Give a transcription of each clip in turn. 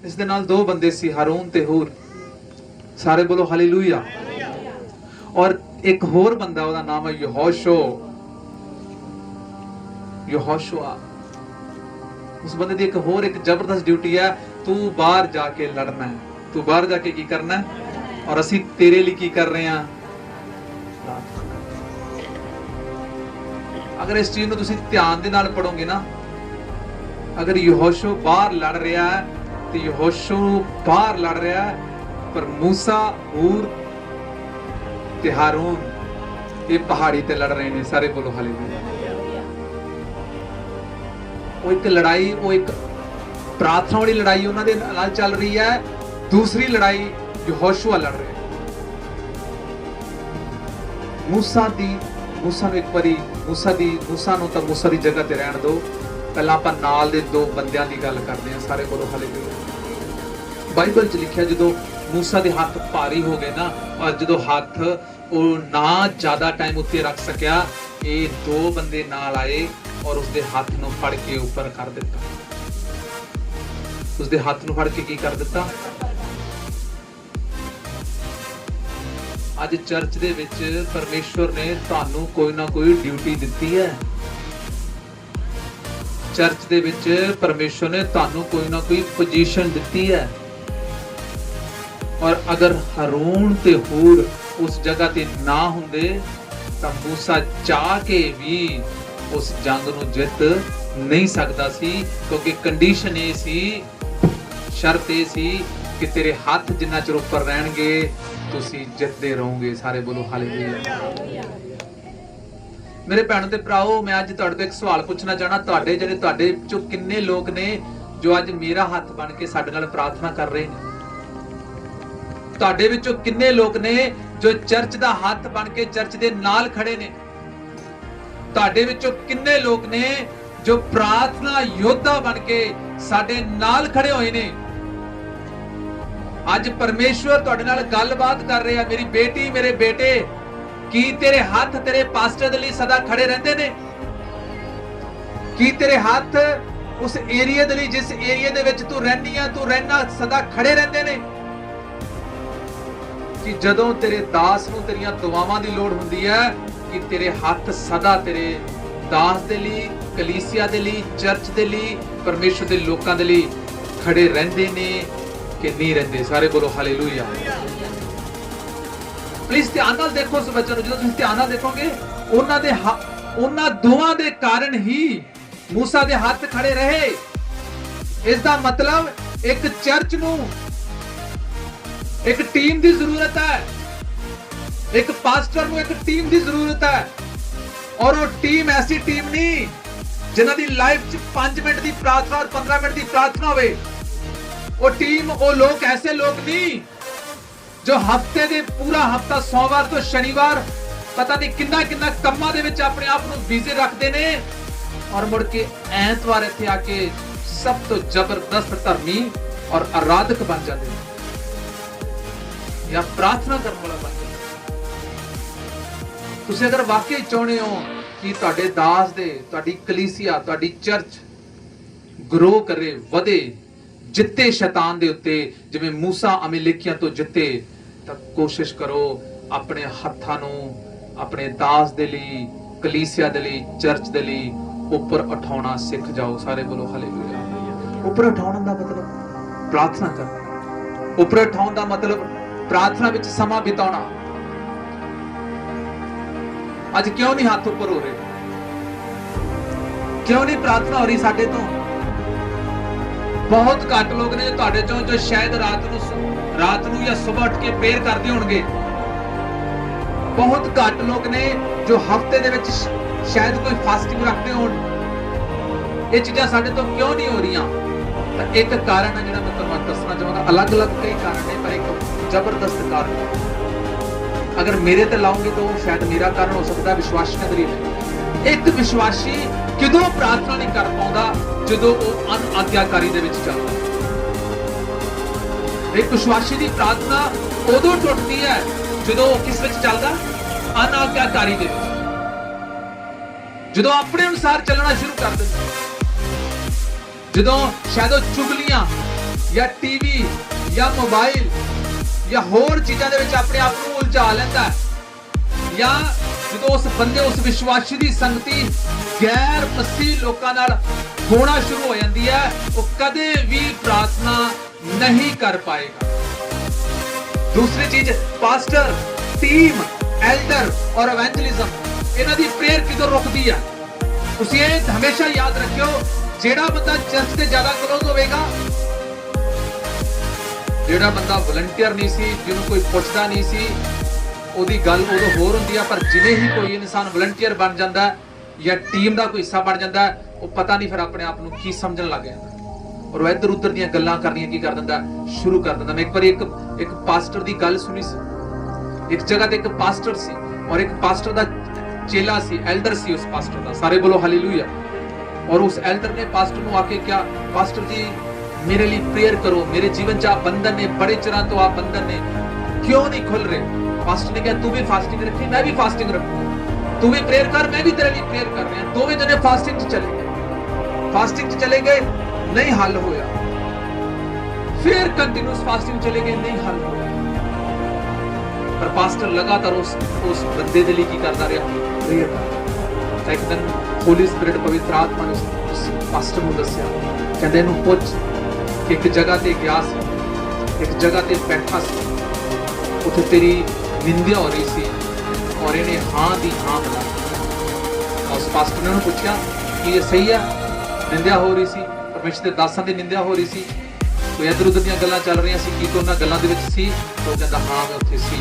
इस दे नाल दो बंदे सी, हारून ते हूर। सारे बोलो हालेलुया। और एक होर बंदा, ओदा नाम है यहोशुआ। उस बंदे दी एक जबरदस्त ड्यूटी है, तू बाहर जाके लड़ना है, तू बाहर जाके की करना है, और असी तेरे लिए की कर रहे हैं। अगर इस चीज को तुसी ध्यान दे नाल पढ़ोगे ना, अगर यहोशू बाहर लड़ रहा है तो यहोशू बाहर लड़ रहा है, पर मूसा, हूर ते हारून ये पहाड़ी ते लड़ रहे हैं। सारे बोलो हालेलुया। वो एक लड़ाई, वो एक प्रार्थना वाली लड़ाई उन्होंने नाल चल रही है, दूसरी लड़ाई यहोशुआ लड़ रहे हैं। मूसा नूं एक बारी मूसा दी जगह ते रहन दो। पहला आपां नाल दे दो बंदियां दी गल करदे हां। सारे बोलो हालेलुया। बाइबल च लिखिया जदों मूसा दे हाथ भारी हो गए ना, और जदों हाथ वो ना ज्यादा टाइम उत्ते रख सकिया, ये दो बंदे नाल आए और उसदे हाथ नूं फड़ के ऊपर कर दिता। उसदे हाथ नूं फड़ के की कर दिता। अज चर्च दे विच परमेश्वर ने तुहानू कोई ना कोई ड्यूटी दिती है। चर्च दे विच परमेश्वर ने तुहानू कोई ना कोई पोजीशन दिती है। और अगर हारून ते हूर उस जगह ते ना हुंदे तां मूसा चाह के भी उस जंग नूं जित नहीं सकदा सी, क्योंकि कंडीशन ये सी, शर्त ये सी कि तेरे हाथ जिन्ना चिर ऊपर रहणगे तुसी जितदे रहोगे। सारे बोलो हालेलुया। मेरे भैणों ते भराओ, मैं अज तुहाडे तो एक सवाल पूछना चाहना, तुहाडे चों किन्ने लोग ने जो अज मेरा हाथ बन के साडे नाल प्रार्थना कर रहे हैं? तुहाडे विचों किन्ने लोग ने जो चर्च दा हाथ बन के चर्च दे नाल खड़े ने? तुहाडे विचों किन्ने लोग ने जो प्रार्थना योद्धा बन के साडे नाल खड़े होए ने? आज परमेश्वर तुहाडे नाल गलबात कर रहे हैं। मेरी बेटी, मेरे बेटे, की तेरे हाथ तेरे पास्टर दे लई सदा खड़े रहंदे ने? की तेरे हाथ उस एरिया दे लई, जिस एरिया दे विच तू रहनी है, तू रहना, सदा खड़े रहंदे ने? कि जदों तेरे दास नूं तेरियां दुआवां दी लोड़ हुंदी है, कि तेरे हाथ सदा तेरे दास दे लई, कलीसिया दे लई, चर्च दे लई, परमेश्वर दे लोकां दे लई खड़े रहंदे ने कि नहीं रहंदे? सारे बोलो हालेलुया। प्लीज ध्यान नाल देखो उस वचन, जो तुसीं ध्यान नाल देखोगे, उन्हां दोवां दे कारण ही मूसा दे हाथ खड़े रहे। इस दा मतलब एक चर्च नूं एक टीम दी जरूरत है, एक पास्टर नूं एक टीम दी जरूरत है। और वो टीम ऐसी टीम नहीं जिन्हां दी लाइफ च 5 मिनट दी प्रार्थना और 15 मिनट दी प्रार्थना होवे। वो टीम, वो लोग ऐसे लोग नहीं जो हफ्ते दे पूरा हफ्ता सोमवार तो शनिवार पता नहीं किन्ना किन्ना कम्मां दे विच अपने आप नूं बिजी रखदे ने, और मुड़ के ऐतवार इत्थे आके सब तो जबरदस्त धर्मी और आराधक बन जाते हैं, या प्रार्थना करने वाला बन जाते। तुसीं अगर वाकई चाहुंदे हो कि तुहाडे दास दे, तुहाडी कलीसिया, तुहाडी चर्च ग्रो करे, वधे, जिते शैतान दे उत्ते, जिवें मूसा अमेलेकियां तो जिते, तां कोशिश करो अपने हत्थां नूं अपने दास दे लई, कलीसिया दे लई, चर्च दे लई ऊपर उठाउणा सीख जाओ। सारे बोलो हालेलुया। ऊपर उठाउण दा मतलब प्रार्थना करना, ऊपर उठाउण दा मतलब प्रार्थना विच समा बिताउणा। अज क्यों नहीं हाथ ऊपर हो रहे? क्यों नहीं प्रार्थना हो रही साडे तो? बहुत घट लोग ने तुहाडे चों जो शायद रात नूं या सुबह उठ के प्रेयर करदे होणगे। बहुत घट लोग ने जो हफ्ते दे विच शायद कोई फास्टिंग रखते होण। ये चीज़ां साडे तो क्यों नहीं हो रहीआं? तां एक कारण है जिहड़ा मैं तुहानूं दसना चाहांगा। अलग अलग कई कारण है, पर एक जबरदस्त कारण, अगर मेरे ते लाओगे तो शायद मेरा कारण हो सकता है, विश्वासी का तरीका। एक विश्वासी किदों प्रार्थना नहीं कर पाउंदा जदों वो अनआज्ञाकारी दे विच चलदा। एक विश्वासी दी प्रार्थना उदों टुटदी है जदों किस विच चलदा? अनआज्ञाकारी दे विच। जदों अपने अनुसार चलना शुरू कर दिंदा, जदों शायद चुगलियां या टीवी या मोबाइल या होर चीज़ों के अपने आप को उलझा लेंदा है, या जो उस बंदे उस विश्वासी की संगति गैर मसीह लोगों नाल होना शुरू हो जाती है, वो कदे भी प्रार्थना नहीं कर पाएगा। दूसरी चीज, पास्टर, टीम, एल्डर और एवेंजलिज्म, इन्हां दी प्रेयर किदों रुकदी है? तुसीं ये हमेशा याद रखियो, जेड़ा बंदा चर्च से ज्यादा क्लोज होवेगा, जेड़ा बंदा वॉलंटियर नहीं सी, जिन्होंने कोई पुछदा नहीं सी, ओदी गल उदों होर हुंदी है, पर जिवें ही कोई इंसान वॉलंटियर बन जाता है या टीम का कोई हिस्सा बन जाता है, वो पता नहीं फिर अपने आप को की समझन लग जाता और वह इधर उधर दी गल्लां करनियां की कर दिंदा, शुरू कर दिंदा। मैं एक बार एक पास्टर की गल सुनी सी, एक जगह ते एक पास्टर सी और एक पास्टर का चेला सी, एल्डर सी उस पास्टर का, सारे बोलो हालेलुया। और उस एल्डर ने पास्टर को आके क्या, पास्टर जी मेरे लिए प्रेयर करो, मेरे जीवन च आप बंधन ने, बड़े चिरां तो आप बंधन ने क्यों नहीं खुल रहे? पास्टर ने कहा तू भी फास्टिंग रखी, मैं भी फास्टिंग रखूंगा, तू भी प्रेयर कर, मैं भी तेरे लिए प्रेयर कर रहे हैं। दोवें जने फास्टिंग च चले गए, फास्टिंग च चले गए, नहीं हल होया, फिर कंटिन्यूस फास्टिंग चले गए, नहीं हल होया। पर पास्टर लगातार उस बंदे दे लिए की करता रहा, प्रेयर करता। एक दिन होली स्पिरिट पवित्र आत्मा ने उस पास्टर को दस्या, कहते इहनूं पुछ कि एक जगह ते गया सी, एक जगह ते बैठा सी, उत्थे तेरी निंदा हो रही सी और इन्हें हाँ दी हाँ बुला। उस पास्टर ने उन्होंने पूछा कि ये सही है, निंदा हो रही सी, परमेश्वर के दासां दी निंदा हो रही सी, कोई इधर उधर दी गल्लां चल रही सी, की तो उन्हां गल्लां दे विच सी? तो कहंदा हाँ मैं उत्थे सी।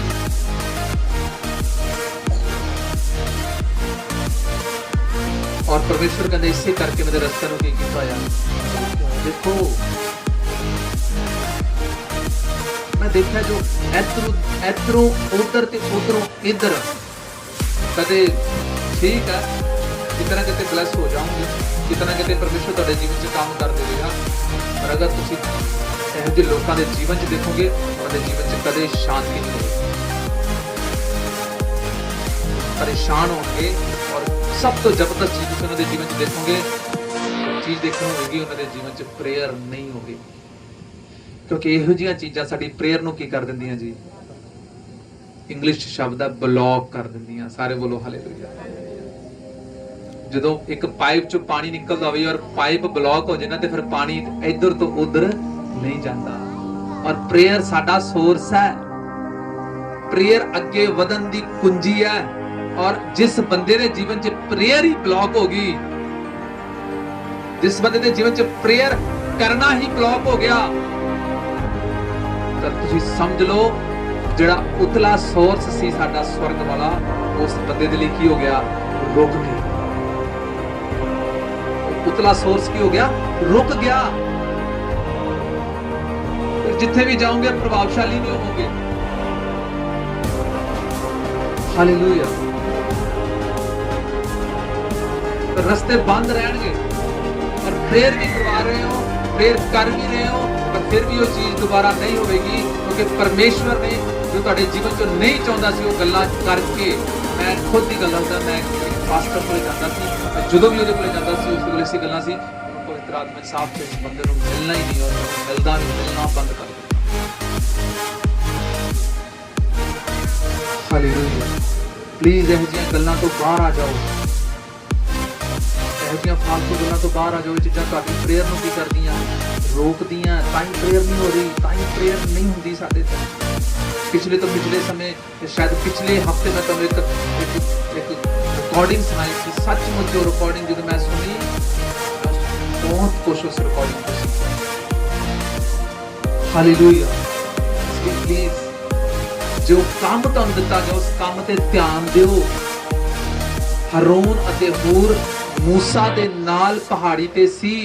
और परमेश्वर कहंदा इसे करके मेरे रस्ते नूं की कीता यार। देखो मैं देखा जो इधरों उधर ते उधरों इधर, कदे ठीक है कितना कितने ब्लेस हो जाओगे, कितना कितने परमेश्वर तुहाडे जीवन च काम कर देगा, पर अगर तुसीं इहो ਜਿਹੇ लोगों के जीवन च देखोगे, तुहाडे जीवन च कदे शांति नहीं होगी, परेशान होंगे। और सब तो जबरदस्त चीज तुसीं उन्हां दे जीवन च देखोगे, चीज देखने होगी उन्हां दे जीवन च प्रेयर नहीं होगी, क्योंकि इहो जिहियां चीज़ां साडी प्रेयर नूं की कर दिंदियां जी, इंग्लिश शब्द है ब्लॉक कर दिंदियां। सारे बोलो हालेलुया। ਜਦੋਂ ਇੱਕ ਪਾਈਪ ਚੋਂ ਪਾਣੀ ਨਿਕਲਦਾ ਹੋਵੇ ਔਰ ਪਾਈਪ ਬਲੌਕ ਹੋ ਜਾਏ ਨਾ, ਤੇ ਫਿਰ ਪਾਣੀ ਇੱਧਰ ਤੋਂ ਉੱਧਰ ਨਹੀਂ ਜਾਂਦਾ। ਔਰ ਪ੍ਰੇਅਰ ਸਾਡਾ ਸੋਰਸ ਹੈ, ਪ੍ਰੇਅਰ ਅੱਗੇ ਵਧਣ ਦੀ ਕੁੰਜੀ ਹੈ। ਔਰ ਜਿਸ ਬੰਦੇ ਦੇ ਜੀਵਨ 'ਚ ਪ੍ਰੇਅਰ ਹੀ ਬਲੌਕ ਹੋ ਗਈ, ਜਿਸ ਬੰਦੇ ਦੇ ਜੀਵਨ 'ਚ ਪ੍ਰੇਅਰ ਕਰਨਾ ਹੀ ਬਲੌਕ ਹੋ ਗਿਆ, ਤਾਂ ਤੁਸੀਂ ਸਮਝ ਲਓ ਜਿਹੜਾ ਉਤਲਾ ਸੋਰਸ ਸੀ ਸਾਡਾ ਸਵਰਗ ਵਾਲਾ, ਉਸ ਬੰਦੇ ਦੇ ਲਈ ਕੀ ਹੋ ਗਿਆ? ਰੁਕ ਗਿਆ। उतला सोर्स की हो गया? रुक गया। फिर जिथे भी जाओगे प्रभावशाली नहीं होंगे। हालेलुया। तो रस्ते बंद रहेंगे और प्रेयर भी करवा रहे हो, प्रेयर कर भी रहे हो, पर फिर भी वो चीज दोबारा नहीं होगी, क्योंकि परमेश्वर ने जो तुहाडे जीवन च नहीं चाहता सी वो गल्लां करके। मैं खुद की गल दसदा, मैं पास्टर कोल जांदा सी, ਜਦੋਂ ਵੀ ਉਹਦੇ ਕੋਲ ਜਾਂਦਾ ਸੀ ਉਸ ਵੇਲੇ ਸੀ ਗੱਲਾਂ ਸੀ, ਪਵਿੱਤਰ ਆਤਮਾ ਸਾਫ਼ ਤੇ ਬੰਦੇ ਨੂੰ ਮਿਲਣਾ ਹੀ ਨਹੀਂ, ਔਰ ਮਿਲਦਾ ਨਹੀਂ, ਮਿਲਣਾ ਬੰਦ ਕਰ ਦਿੱਤਾ। ਹਾਲੇਲੂਇਆ। ਪਲੀਜ਼ ਇਹੋ ਜਿਹੀਆਂ ਗੱਲਾਂ ਤੋਂ ਬਾਹਰ ਆ ਜਾਓ, ਇਹੋ ਜਿਹੀਆਂ ਫਾਲਤੂ ਗੱਲਾਂ ਤੋਂ ਬਾਹਰ ਆ ਜਾਓ। ਇਹ ਚੀਜ਼ਾਂ ਤੁਹਾਡੀ ਪ੍ਰੇਅਰ ਨੂੰ ਕੀ ਕਰਦੀਆਂ? ਰੋਕਦੀਆਂ। ਤਾਂ ਹੀ ਪ੍ਰੇਅਰ ਨਹੀਂ ਹੋ ਰਹੀ, ਤਾਂ ਹੀ ਪ੍ਰੇਅਰ ਨਹੀਂ ਹੁੰਦੀ ਸਾਡੇ ਤੋਂ। पिछले समय शायद पिछले हफ्ते में तुम एक रिकॉर्डिंग सुनाई थी, सचमुच जो रिकॉर्डिंग जो मैं सुनी, बहुत खुश उस रिकॉर्डिंग को सुन। हालेलुया। प्लीज जो काम तुहानूं दिता गया उस काम ते ध्यान दिओ। हरून अते हूर मूसा दे नाल पहाड़ी ते सी,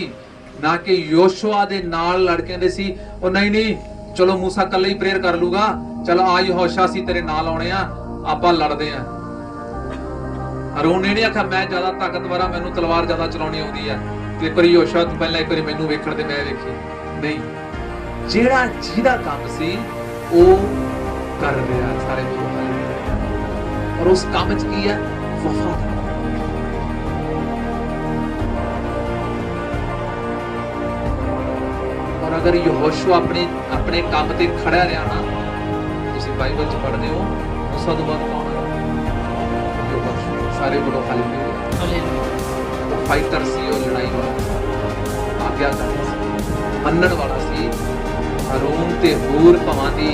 ना कि योशुआ दे नाल लड़के दे सी। और नहीं चलो मूसा कल्ले ही प्रेयर कर लूगा, चलो आ यहोशा सी तेरे नाल आउणे आ, आपां लड़दे आ। हरून ने नहीं आखिया मैं ज्यादा ताकतवर आ, मैनूं तलवार ज्यादा चलाउणी आउंदी आ, ते एक बारी यहोशा तूं पहला एक बारी मैनूं वेखण ते मैं वेखी नहीं। जिहड़ा जिहदा काम सी ओ कर रिहा। सारे लोग और उस काम च की है? वफादार। अगर यहोशू अपने अपने काम ते खड़ा रहा ना, तुसीं बाइबल च पढ़दे हो मूसा तो बाद कौन है? यहोशू। सारे बोलो हालेलुया। वो फाइटर सी, वो लड़ाई वाला, आज्ञाकारी सी, मनण वाला सी। हारून ते हूर भावां दी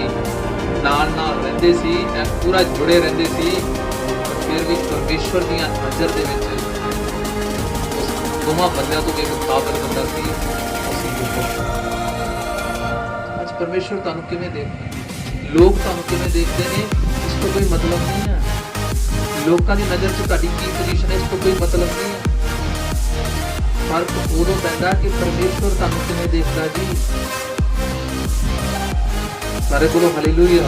नाल नाल रहिंदे सी, पूरा जुड़े रहिंदे सी, फिर भी परमेश्वर दी नज़र दे विच उस दोवां बंदियां तो एक काबिल बंदा सी, आज परमेश्वर तुहानूं किवें देखदा, लोग तुहानूं किवें देखदे ने, इसको कोई मतलब नहीं है। लोकां दी नज़र च तुहाडी की पोजीशन है, इसको कोई मतलब नहीं है। फर्क उदों पैंदा कि परमेश्वर तुहानूं किवें देखदा जी। सारे बोलो हालेलुया।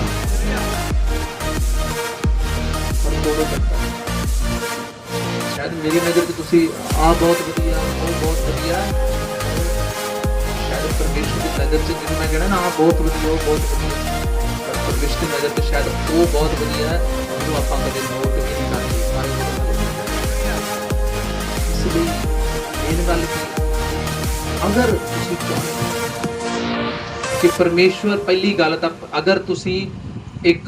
शायद मेरी नज़र च तुसी आ बहुत वधिया, वो बहुत वधिया, शायद परमेश्वर की नज़र च जिन्हें मैं कहना ना आ बहुत वधिया, वो बहुत वधिया, पर परमेश्वर की नज़र च शायद वो बहुत वधिया है जो आप कदे नोट भी नहीं करते। इसलिए इन गल अगर तुसी चाहते कि परमेश्वर पहली गल तां अगर तुसी एक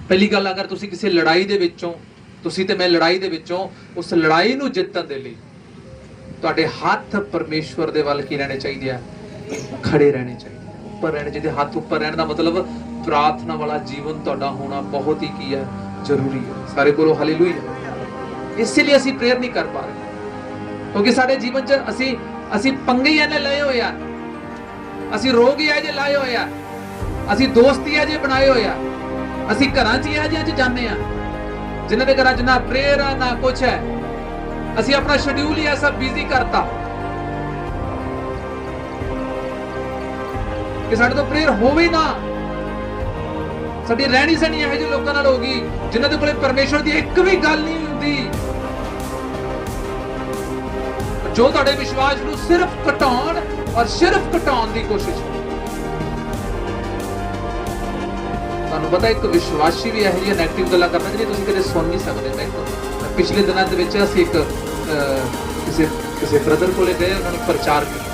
पहली गल अगर तुसी किसी लड़ाई दे विचों तुसी ते मैं लड़ाई दे विचों उस लड़ाई नूं जिੱਤਣ दे लई तुहाडे हत्थ परमेश्वर दे वल की रहने चाहिए, खड़े रहने चाहिए, ऊपर रहने चाहिए। हत्थ ऊपर रहने का मतलब प्रार्थना वाला जीवन तुहाडा होना बहुत ही की है, जरूरी है। सारे बोलो हालेलुया। इसलिए असीं प्रेयर नहीं कर पा रहे क्योंकि साडे जीवन च असीं पंगे ही इन्ने लए होए आ, असीं रोग ही है जे लाए होए आ, असीं दोस्त ही है जे बनाए होए आ, असीं घरां च ही है जे जाने आ जिन्हां दे घरां च ना प्रेयर है ना कुछ है। असीं अपना शेड्यूल ही ऐसा बिजी करता कि साडे तो प्रेयर होवे ना, साडी रहनी सहनी इहो ਜਿਹੇ लोकां नाल हो गई जिन्हां दे कोले परमेश्वर दी एक भी गल नहीं हुंदी, जो तुहाडे विश्वास नूं सिर्फ घटाउण और सिर्फ घटाउण दी कोशिश। ਤੁਹਾਨੂੰ ਪਤਾ ਇੱਕ ਵਿਸ਼ਵਾਸੀ ਵੀ ਇਹੋ ਜਿਹੀ ਨੈਗੇਟਿਵ ਗੱਲਾਂ ਕਰਦਾ ਜਿਹੜੀ ਤੁਸੀਂ ਕਦੇ ਸੁਣ ਨਹੀਂ ਸਕਦੇ। ਮੈਂ ਪਿਛਲੇ ਦਿਨਾਂ ਦੇ ਵਿੱਚ ਅਸੀਂ ਇੱਕ ਕਿਸੇ ਬ੍ਰਦਰ ਕੋਲੇ ਗਏ, ਉਹਨਾਂ ਨੂੰ ਪ੍ਰਚਾਰ ਕੀਤਾ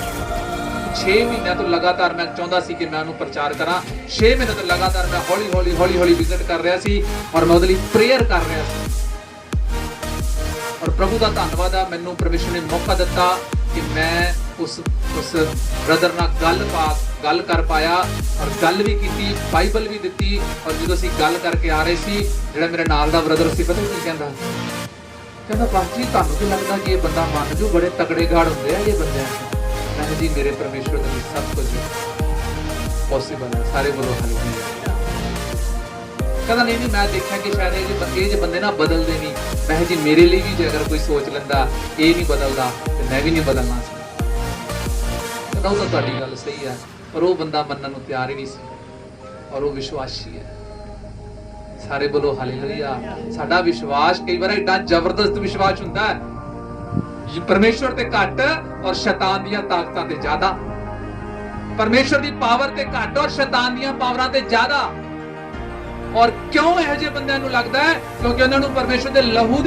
6 ਮਹੀਨਿਆਂ ਤੋਂ ਲਗਾਤਾਰ। ਮੈਂ ਚਾਹੁੰਦਾ ਸੀ ਕਿ ਮੈਂ ਉਹਨੂੰ ਪ੍ਰਚਾਰ ਕਰਾਂ, 6 ਮਹੀਨੇ ਤੋਂ ਲਗਾਤਾਰ ਮੈਂ ਹੌਲੀ ਹੌਲੀ ਵਿਜ਼ਿਟ ਕਰ ਰਿਹਾ ਸੀ ਔਰ ਮੈਂ ਉਹਦੇ ਲਈ ਪ੍ਰੇਅਰ ਕਰ ਰਿਹਾ ਸੀ। ਔਰ ਪ੍ਰਭੂ ਦਾ ਧੰਨਵਾਦ ਆ, ਮੈਨੂੰ ਪਰਮੇਸ਼ਰ ਨੇ ਮੌਕਾ ਦਿੱਤਾ ਕਿ ਮੈਂ ਉਸ ਬ੍ਰਦਰ ਨਾਲ ਗੱਲ ਕਰ ਪਾਇਆ ਔਰ ਗੱਲ ਵੀ ਕੀਤੀ, ਬਾਈਬਲ ਵੀ ਦਿੱਤੀ। ਔਰ ਜਦੋਂ ਅਸੀਂ ਗੱਲ ਕਰਕੇ ਆ ਰਹੇ ਸੀ, ਜਿਹੜਾ ਮੇਰੇ ਨਾਲ ਦਾ ਬ੍ਰਦਰ ਸੀ, ਪਤਾ ਕੀ ਕਹਿੰਦਾ ਬਾਜੀ ਤੁਹਾਨੂੰ ਕੀ ਲੱਗਦਾ ਕਿ ਇਹ ਬੰਦਾ ਮੰਨ ਜੂ? ਬੜੇ ਤਕੜੇ ਗਾੜ ਹੁੰਦੇ ਆ ਇਹ ਬੰਦੇ। ਮੈਂ ਜੀ ਮੇਰੇ ਪਰਮੇਸ਼ਵਰ ਦੇ ਵਿੱਚ ਸਭ ਕੁਝ ਪੋਸੀਬਲ ਹੈ। ਸਾਰੇ ਬੋਲੋ ਹਾਲੇਲੂਇਆ। ਕਹਿੰਦਾ ਨਹੀਂ ਮੈਂ ਦੇਖਿਆ ਕਿ ਸ਼ਾਇਦ ਇਹ ਜੇ ਬੰਦੇ ਨਾ ਬਦਲਦੇ ਨਹੀਂ। ਮੈਂ ਜੀ ਮੇਰੇ ਲਈ ਵੀ ਜੇ ਅਗਰ ਕੋਈ ਸੋਚ ਲੈਂਦਾ ਇਹ ਨਹੀਂ ਬਦਲਦਾ ਤੇ ਮੈਂ ਵੀ ਨਹੀਂ ਬਦਲਣਾ ਸੀ। ਕਹਿੰਦਾ ਉਹ ਤਾਂ ਤੁਹਾਡੀ ਗੱਲ ਸਹੀ ਹੈ, ਪਰ ਉਹ ਬੰਦਾ ਮੰਨਣ ਨੂੰ ਤਿਆਰ ਹੀ ਨਹੀਂ ਸੀ ਔਰ ਉਹ ਵਿਸ਼ਵਾਸੀ ਹੈ। ਸਾਰੇ ਬੋਲੋ ਹਾਲੇਲੂਇਆ। ਸਾਡਾ ਵਿਸ਼ਵਾਸ ਕਈ ਵਾਰ ਏਡਾ ਜ਼ਬਰਦਸਤ ਵਿਸ਼ਵਾਸ ਹੁੰਦਾ ਹੈ परमेश्वर ते घट और शैतान दियां ताकतां ते ज्यादा, परमेश्वर दी पावर ते घट और शैतान दियां पावरां ते ज्यादा। और क्यों इहो ਜਿਹੇ ਬੰਦਿਆਂ ਨੂੰ ਲੱਗਦਾ है? क्योंकि उन्हां नूं परमेश्वर दे लहू दी